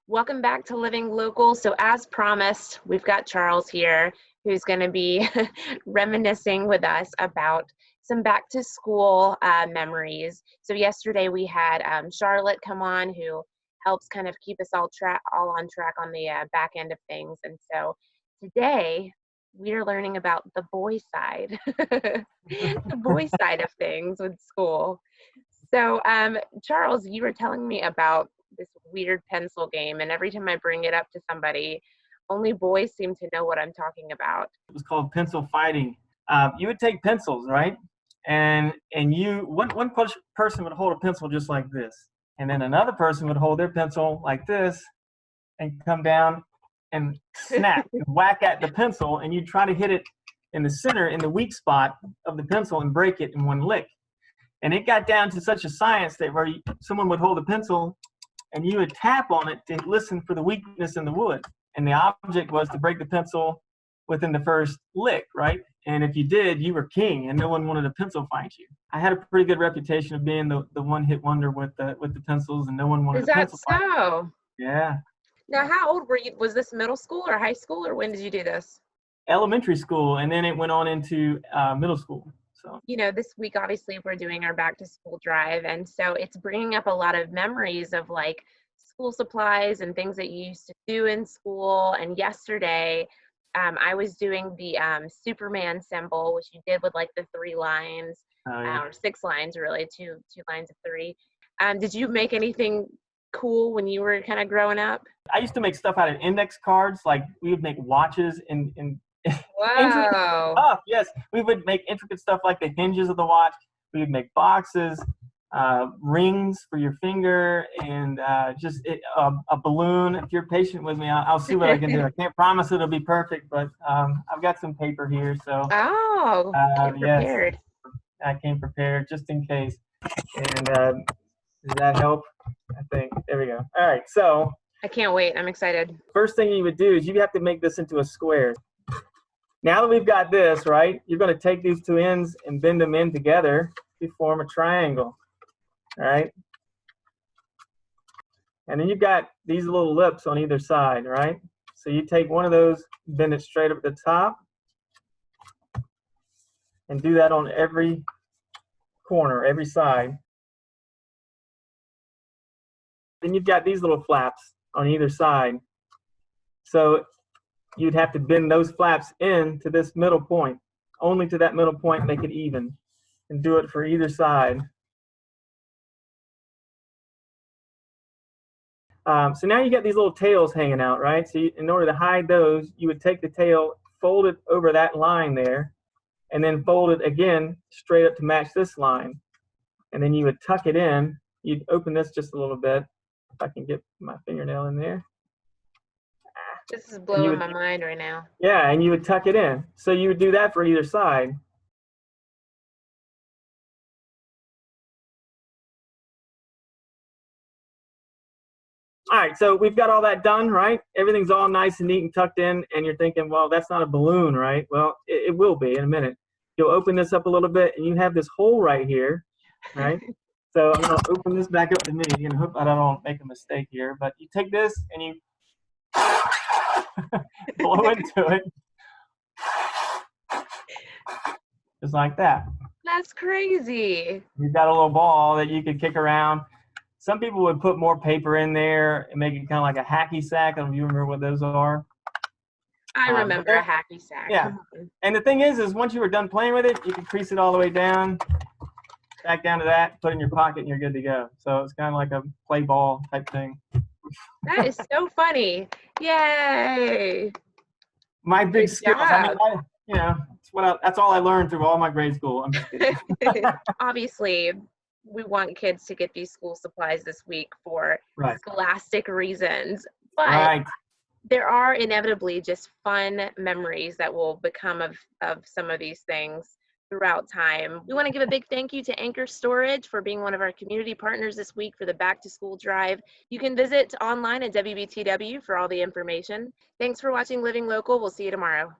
Welcome back to Living Local. So as promised, we've got Charles here who's going to be reminiscing with us about some back to school memories. So yesterday we had Charlotte come on, who helps kind of keep us all on track on the back end of things. And so today we are learning about the boy side, the boy side of things with school. So Charles, you were telling me about this weird pencil game, and every time I bring it up to somebody, only boys seem to know what I'm talking about. It was called pencil fighting. You would take pencils, right? And one person would hold a pencil just like this, and then another person would hold their pencil like this, and come down and snap and whack at the pencil, and you try to hit it in the center, in the weak spot of the pencil, and break it in one lick. And it got down to such a science that where someone would hold a pencil and you would tap on it to listen for the weakness in the wood. And the object was to break the pencil within the first lick, right? And if you did, you were king, and no one wanted to pencil fight you. I had a pretty good reputation of being the one-hit wonder with the pencils, and no one wanted to pencil fight. Is that so? Yeah. Now, how old were you? Was this middle school or high school, or when did you do this? Elementary school, and then it went on into middle school. So, you know, this week, obviously, we're doing our back to school drive. And so it's bringing up a lot of memories of like school supplies and things that you used to do in school. And yesterday, I was doing the Superman symbol, which you did with like the 3 lines, or 6 lines, really, two lines of 3. Did you make anything cool when you were kind of growing up? I used to make stuff out of index cards. Like we would make watches and wow. Oh, yes. We would make intricate stuff like the hinges of the watch. We would make boxes, rings for your finger, and just a balloon. If you're patient with me, I'll see what I can do. I can't promise it'll be perfect, but I've got some paper here. So came prepared. Yes, I came prepared just in case. And does that help? I think. There we go. All right. So I can't wait. I'm excited. First thing you would do is you have to make this into a square. Now that we've got this, right, you're going to take these 2 ends and bend them in together to form a triangle, all right? And then you've got these little lips on either side, right? So you take one of those, bend it straight up at the top, and do that on every corner, every side. Then you've got these little flaps on either side. So you'd have to bend those flaps in to this middle point, only to that middle point, make it even, and do it for either side. So now you got these little tails hanging out, right? So in order to hide those, you would take the tail, fold it over that line there, and then fold it again straight up to match this line. And then you would tuck it in. You'd open this just a little bit, if I can get my fingernail in there. This is blowing my mind right now. Yeah, and you would tuck it in. So you would do that for either side. All right, so we've got all that done, right? Everything's all nice and neat and tucked in, and you're thinking, well, that's not a balloon, right? Well, it will be in a minute. You'll open this up a little bit, and you have this hole right here, right? So I'm going to open this back up to me, and hope I don't make a mistake here. But you take this, and you blow into it. Just like that. That's crazy. You've got a little ball that you could kick around. Some people would put more paper in there and make it kind of like a hacky sack. I don't know if you remember what those are. I remember a hacky sack. Yeah. And the thing is once you were done playing with it, you can crease it all the way down, back down to that, put it in your pocket, and you're good to go. So it's kind of like a play ball type thing. That is so funny. Yay. My big skills. I mean, that's all I learned through all my grade school. I'm just kidding. Obviously, we want kids to get these school supplies this week for scholastic reasons. But there are inevitably just fun memories that will become of some of these things throughout time. We want to give a big thank you to Anchor Storage for being one of our community partners this week for the Back to School Drive. You can visit online at WBTW for all the information. Thanks for watching Living Local. We'll see you tomorrow.